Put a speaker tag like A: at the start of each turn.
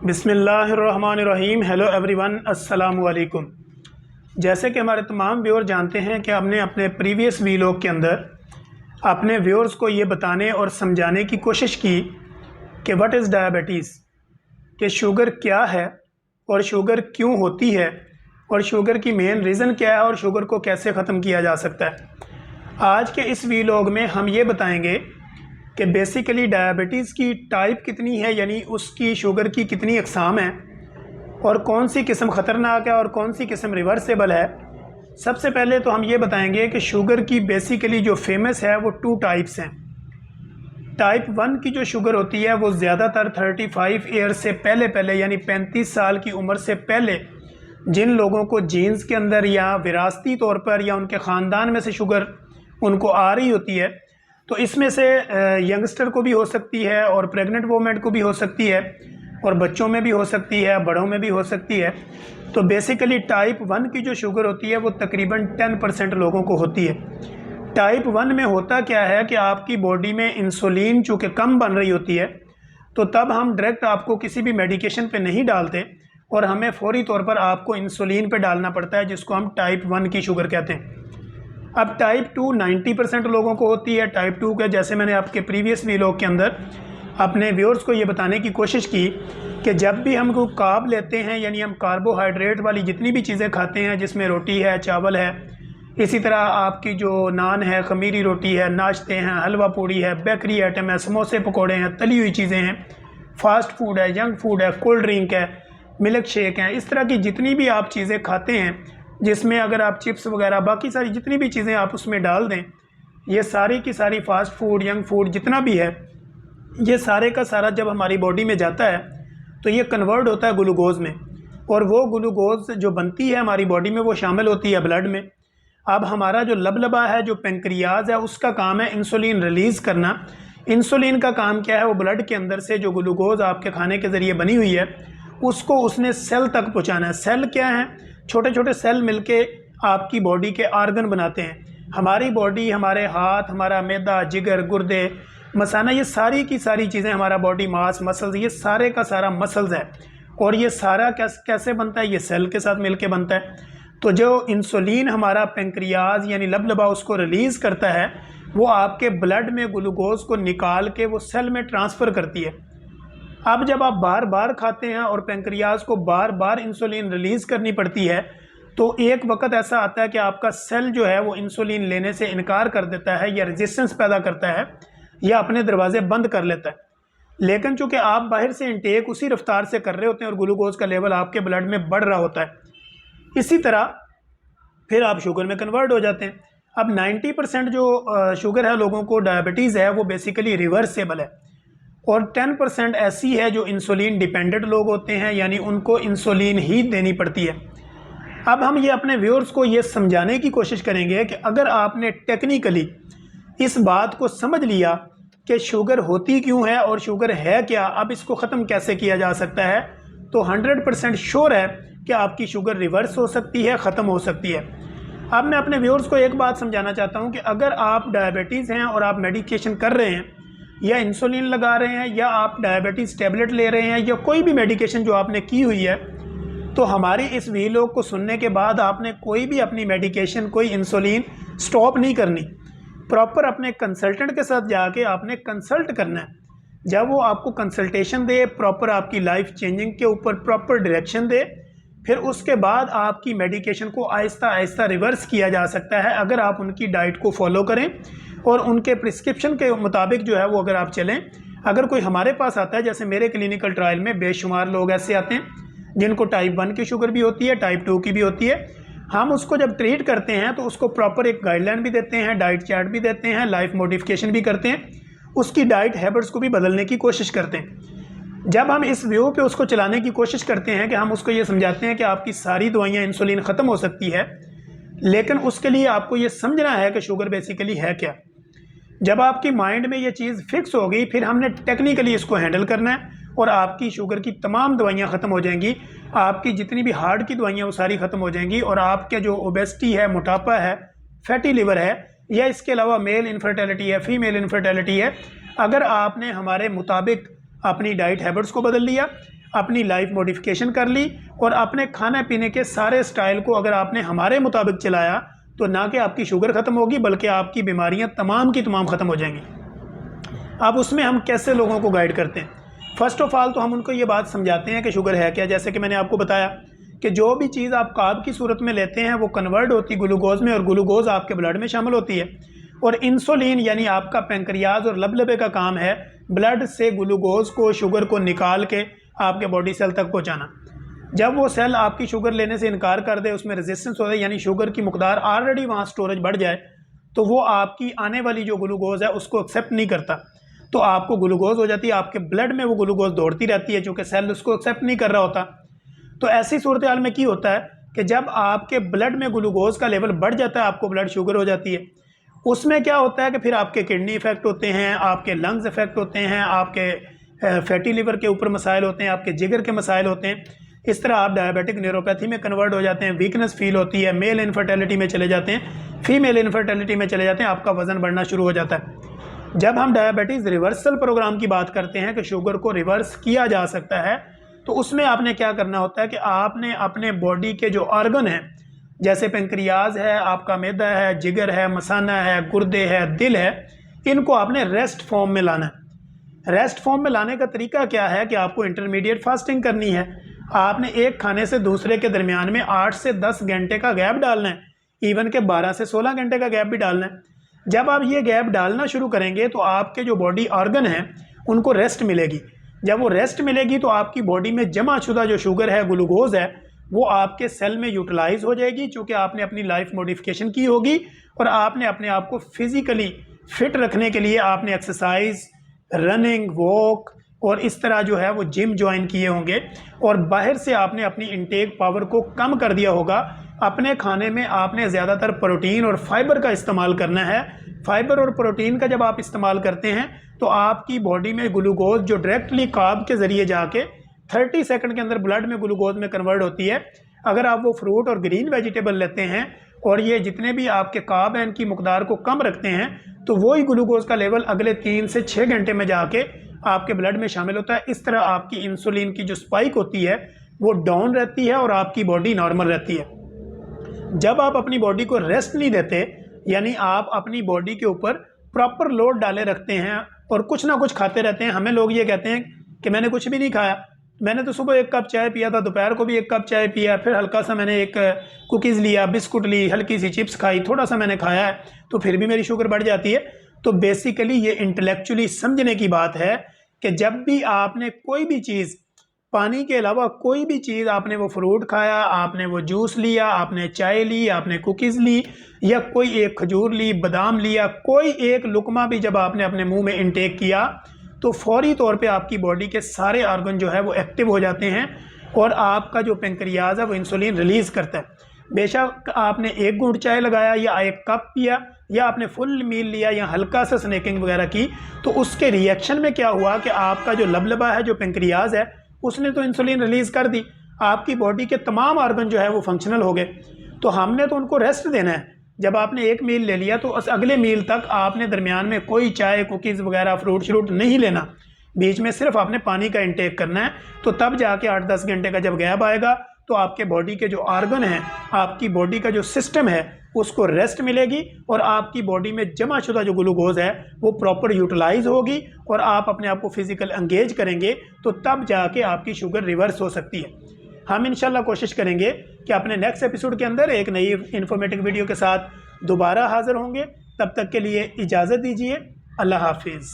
A: बिस्मिल्लाहिर्रहमानिर्रहीम। Hello everyone, अस्सलाम वालेकुम। जैसे कि हमारे तमाम व्यूअर जानते हैं कि हमने अपने प्रीवियस वीलॉग के अंदर अपने व्यूअर्स को ये बताने और समझाने की कोशिश की कि व्हाट इज़ डायबिटीज़, कि शुगर क्या है और शुगर क्यों होती है और शुगर की मेन रीज़न क्या है और शुगर को कैसे ख़त्म किया जा सकता है। आज के इस वीलॉग में हम ये बताएंगे कि बेसिकली डायबिटीज़ की टाइप कितनी है, यानी उसकी शुगर की कितनी अक़साम है और कौन सी किस्म ख़तरनाक है और कौन सी किस्म रिवर्सेबल है। सबसे पहले तो हम ये बताएंगे कि शुगर की बेसिकली जो फेमस है वो 2 टाइप्स हैं। टाइप 1 की जो शुगर होती है वो ज़्यादातर 35 ईयर से पहले यानी 35 साल की उम्र से पहले जिन लोगों को जीन्स के अंदर या विरासती तौर पर या उनके ख़ानदान में से शुगर उनको आ रही होती है, तो इसमें से यंगस्टर को भी हो सकती है और प्रेग्नेंट वोमेन को भी हो सकती है और बच्चों में भी हो सकती है, बड़ों में भी हो सकती है। तो बेसिकली टाइप 1 की जो शुगर होती है वो तकरीबन 10% लोगों को होती है। टाइप 1 में होता क्या है कि आपकी बॉडी में इंसुलिन चूँकि कम बन रही होती है, तो तब हम डायरेक्ट आपको किसी भी मेडिकेशन पे नहीं डालते और हमें फौरी तौर पर आपको इंसुलिन पे डालना पड़ता है, जिसको हम टाइप 1 की शुगर कहते हैं। अब टाइप 2 90% लोगों को होती है। टाइप 2 के जैसे मैंने आपके प्रीवियस वीलॉग के अंदर अपने व्यूअर्स को ये बताने की कोशिश की कि जब भी हम कोई कार्ब लेते हैं, यानी हम कार्बोहाइड्रेट वाली जितनी भी चीज़ें खाते हैं, जिसमें रोटी है, चावल है, इसी तरह आपकी जो नान है, खमीरी रोटी है, नाश्ते हैं, हलवा पूड़ी है, बेकरी आइटम है, समोसे पकौड़े हैं, तली हुई चीज़ें हैं, फास्ट फूड है, जंक फूड है, कोल्ड ड्रिंक है, मिल्क शेक हैं, इस तरह की जितनी भी आप चीज़ें खाते हैं, जिसमें अगर आप चिप्स वगैरह बाकी सारी जितनी भी चीज़ें आप उसमें डाल दें, ये सारी की सारी फास्ट फूड, यंग फूड जितना भी है, ये सारे का सारा जब हमारी बॉडी में जाता है तो ये कन्वर्ट होता है ग्लूकोज में, और वो ग्लूकोज जो बनती है हमारी बॉडी में वो शामिल होती है ब्लड में। अब हमारा जो लबलबा है, जो पेंक्रियाज है, उसका काम है इंसुलिन रिलीज़ करना। इंसुलिन का काम क्या है, वो ब्लड के अंदर से जो ग्लूकोज आपके खाने के ज़रिए बनी हुई है उसको उसने सेल तक पहुँचाना है। सेल क्या है? छोटे छोटे सेल मिलके आपकी बॉडी के आर्गन बनाते हैं। हमारी बॉडी, हमारे हाथ, हमारा मैदा, जिगर, गुर्दे, मसाना, ये सारी की सारी चीज़ें, हमारा बॉडी मास, मसल्स, ये सारे का सारा मसल्स है। और ये सारा कैसे बनता है? ये सेल के साथ मिलके बनता है। तो जो इंसुलिन हमारा पेंक्रियाज यानी लबलबा उसको रिलीज़ करता है, वो आपके ब्लड में ग्लूकोज को निकाल के वो सेल में ट्रांसफ़र करती है। अब जब आप बार बार खाते हैं और पेंक्रियाज को बार बार इंसुलिन रिलीज़ करनी पड़ती है, तो एक वक्त ऐसा आता है कि आपका सेल जो है वो इंसुलिन लेने से इनकार कर देता है या रेजिस्टेंस पैदा करता है या अपने दरवाजे बंद कर लेता है। लेकिन चूँकि आप बाहर से इंटेक उसी रफ्तार से कर रहे होते हैं और ग्लूकोज का लेवल आपके ब्लड में बढ़ रहा होता है, इसी तरह फिर आप शुगर में कन्वर्ट हो जाते हैं। अब 90% जो शुगर है लोगों को डायबिटीज़ है वो बेसिकली रिवर्सेबल है, और 10% ऐसी है जो इंसुलिन डिपेंडेंट लोग होते हैं, यानी उनको इंसुलिन ही देनी पड़ती है। अब हम ये अपने व्यूअर्स को ये समझाने की कोशिश करेंगे कि अगर आपने टेक्निकली इस बात को समझ लिया कि शुगर होती क्यों है और शुगर है क्या, अब इसको ख़त्म कैसे किया जा सकता है, तो 100% श्योर है कि आपकी शुगर रिवर्स हो सकती है, ख़त्म हो सकती है। अब मैं अपने व्यूअर्स को एक बात समझाना चाहता हूँ कि अगर आप डायबिटीज़ हैं और आप मेडिकेशन कर रहे हैं या इंसुलिन लगा रहे हैं या आप डायबिटीज़ टैबलेट ले रहे हैं या कोई भी मेडिकेशन जो आपने की हुई है, तो हमारी इस वीलॉग को सुनने के बाद आपने कोई भी अपनी मेडिकेशन, कोई इंसुलिन स्टॉप नहीं करनी। प्रॉपर अपने कंसल्टेंट के साथ जाके आपने कंसल्ट करना है। जब वो आपको कंसल्टेशन दे, प्रॉपर आपकी लाइफ चेंजिंग के ऊपर प्रॉपर डायरेक्शन दे, फिर उसके बाद आपकी मेडिकेशन को आहिस्ता आहिस्ता रिवर्स किया जा सकता है अगर आप उनकी डाइट को फॉलो करें और उनके प्रिस्क्रिप्शन के मुताबिक जो है वो अगर आप चलें। अगर कोई हमारे पास आता है, जैसे मेरे क्लिनिकल ट्रायल में बेशुमार लोग ऐसे आते हैं जिनको टाइप 1 की शुगर भी होती है, टाइप 2 की भी होती है, हम उसको जब ट्रीट करते हैं तो उसको प्रॉपर एक गाइडलाइन भी देते हैं, डाइट चार्ट भी देते हैं, लाइफ मॉडिफिकेशन भी करते हैं, उसकी डाइट हैबिट्स को भी बदलने की कोशिश करते हैं। जब हम इस व्यू पे उसको चलाने की कोशिश करते हैं कि हम उसको ये समझाते हैं कि आपकी सारी दवाइयाँ इंसुलिन ख़त्म हो सकती है, लेकिन उसके लिए आपको ये समझना है कि शुगर बेसिकली है क्या। जब आपकी माइंड में ये चीज़ फिक्स हो गई, फिर हमने टेक्निकली इसको हैंडल करना है और आपकी शुगर की तमाम दवाइयाँ ख़त्म हो जाएंगी। आपकी जितनी भी हार्ट की दवाइयाँ वो सारी ख़त्म हो जाएंगी, और आपके जो ओबेसिटी है, मोटापा है, फैटी लिवर है, या इसके अलावा मेल इनफर्टिलिटी है, फीमेल इनफर्टिलिटी है, अगर आपने हमारे मुताबिक अपनी डाइट हैबिट्स को बदल लिया, अपनी लाइफ मॉडिफिकेशन कर ली और अपने खाने पीने के सारे स्टाइल को अगर आपने हमारे मुताबिक चलाया तो ना कि आपकी शुगर ख़त्म होगी बल्कि आपकी बीमारियां तमाम की तमाम ख़त्म हो जाएंगी। अब उसमें हम कैसे लोगों को गाइड करते हैं? फ़र्स्ट ऑफ़ ऑल तो हम उनको ये बात समझाते हैं कि शुगर है क्या। जैसे कि मैंने आपको बताया कि जो भी चीज़ आप कार्ब की सूरत में लेते हैं वो कन्वर्ट होती ग्लूकोज में और ग्लूकोज आपके ब्लड में शामिल होती है। और इंसुलिन यानी आपका पेंक्रियाज और लबलबे का काम है ब्लड से ग्लूकोज को, शुगर को निकाल के आपके बॉडी सेल तक पहुँचाना। जब वो सेल आपकी शुगर लेने से इनकार कर दे, उसमें रेजिस्टेंस हो जाए यानी शुगर की मकदार ऑलरेडी वहाँ स्टोरेज बढ़ जाए, तो वो आपकी आने वाली जो ग्लूकोज है उसको एक्सेप्ट नहीं करता, तो आपको ग्लूकोज हो जाती है। आपके ब्लड में वो ग्लूकोज दौड़ती रहती है चूँकि सेल उसको एक्सेप्ट नहीं कर रहा होता। तो ऐसी सूरत हाल में क्या होता है कि जब आपके ब्लड में ग्लूकोज का लेवल बढ़ जाता है, आपको ब्लड शुगर हो जाती है, उसमें क्या होता है कि फिर आपके किडनी इफेक्ट होते हैं, आपके लंग्स इफेक्ट होते हैं, आपके फैटी लिवर के ऊपर मसाइल होते हैं, आपके जिगर के मसाइल होते हैं। इस तरह आप डायबिटिक न्यूरोपैथी में कन्वर्ट हो जाते हैं, वीकनेस फील होती है, मेल इनफर्टिलिटी में चले जाते हैं, फीमेल इनफर्टिलिटी में चले जाते हैं, आपका वज़न बढ़ना शुरू हो जाता है। जब हम डायबिटीज़ रिवर्सल प्रोग्राम की बात करते हैं कि शुगर को रिवर्स किया जा सकता है, तो उसमें आपने क्या करना होता है कि आपने अपने बॉडी के जो ऑर्गन हैं जैसे पेंक्रियाज है, आपका मैदा है, जिगर है, मसाना है, गुर्दे है, दिल है, इनको आपने रेस्ट फॉर्म में लाना है। रेस्ट फॉर्म में लाने का तरीका क्या है कि आपको इंटरमीडिएट फास्टिंग करनी है। आपने एक खाने से दूसरे के दरमियान में 8 से 10 घंटे का गैप डालना है, इवन के 12 से 16 घंटे का गैप भी डालना है। जब आप ये गैप डालना शुरू करेंगे तो आपके जो बॉडी ऑर्गन हैं उनको रेस्ट मिलेगी। जब वो रेस्ट मिलेगी तो आपकी बॉडी में जमा शुदा जो शुगर है, ग्लूकोज है, वो आपके सेल में यूटिलाइज हो जाएगी, चूँकि आपने अपनी लाइफ मॉडिफिकेशन की होगी और आपने अपने आप को फिज़िकली फिट रखने के लिए आपने एक्सरसाइज, रनिंग, वॉक और इस तरह जो है वो जिम ज्वाइन किए होंगे और बाहर से आपने अपनी इनटेक पावर को कम कर दिया होगा। अपने खाने में आपने ज़्यादातर प्रोटीन और फाइबर का इस्तेमाल करना है। फाइबर और प्रोटीन का जब आप इस्तेमाल करते हैं तो आपकी बॉडी में ग्लूकोज जो डायरेक्टली कार्ब के ज़रिए जाके 30 सेकंड के अंदर ब्लड में ग्लूकोज में कन्वर्ट होती है। अगर आप वो फ्रूट और ग्रीन वेजिटेबल लेते हैं और ये जितने भी आपके कार्ब हैं इनकी मकदार को कम रखते हैं तो वही ग्लूकोज का लेवल अगले 3 से 6 घंटे में जाके आपके ब्लड में शामिल होता है। इस तरह आपकी इंसुलिन की जो स्पाइक होती है वो डाउन रहती है और आपकी बॉडी नॉर्मल रहती है। जब आप अपनी बॉडी को रेस्ट नहीं देते, यानी आप अपनी बॉडी के ऊपर प्रॉपर लोड डाले रखते हैं और कुछ ना कुछ खाते रहते हैं। हमें लोग ये कहते हैं कि मैंने कुछ भी नहीं खाया, मैंने तो सुबह 1 कप चाय पिया था, दोपहर को भी 1 कप चाय पिया, फिर हल्का सा मैंने एक कुकीज़ लिया, बिस्कुट ली, हल्की सी चिप्स खाई, थोड़ा सा मैंने खाया है, तो फिर भी मेरी शुगर बढ़ जाती है। तो बेसिकली ये इंटेलेक्चुअली समझने की बात है कि जब भी आपने कोई भी चीज़, पानी के अलावा कोई भी चीज़, आपने वो फ्रूट खाया, आपने वो जूस लिया, आपने चाय ली, आपने कुकीज़ ली या कोई एक खजूर ली, बादाम लिया, कोई एक लुकमा भी जब आपने अपने मुंह में इंटेक किया तो फौरी तौर पे आपकी बॉडी के सारे ऑर्गन जो है वो एक्टिव हो जाते हैं और आपका जो पेंक्रियाज है वो इंसुलिन रिलीज़ करता है। बेशक आपने 1 घूंट चाय लगाया या 1 कप पिया या आपने फुल मील लिया या हल्का सा स्नैकिंग वगैरह की, तो उसके रिएक्शन में क्या हुआ कि आपका जो लबलबा है, जो पेंक्रियाज है, उसने तो इंसुलिन रिलीज़ कर दी, आपकी बॉडी के तमाम ऑर्गन जो है वो फंक्शनल हो गए। तो हमने तो उनको रेस्ट देना है। जब आपने 1 मील ले लिया तो अगले मील तक आपने दरमियान में कोई चाय, कुकीज़ वगैरह, फ्रूट श्रूट नहीं लेना, बीच में सिर्फ आपने पानी का इंटेक करना है। तो तब जाके 8-10 घंटे का जब गैप आएगा तो आपके बॉडी के जो ऑर्गन हैं, आपकी बॉडी का जो सिस्टम है, उसको रेस्ट मिलेगी और आपकी बॉडी में जमा शुदा जो ग्लूकोज है वो प्रॉपर यूटिलाइज होगी और आप अपने आप को फिज़िकल एंगेज करेंगे, तो तब जाके आपकी शुगर रिवर्स हो सकती है। हम इंशाल्लाह कोशिश करेंगे कि अपने नेक्स्ट एपिसोड के अंदर एक नई इन्फॉर्मेटिव वीडियो के साथ दोबारा हाज़िर होंगे। तब तक के लिए इजाज़त दीजिए। अल्लाह हाफिज़।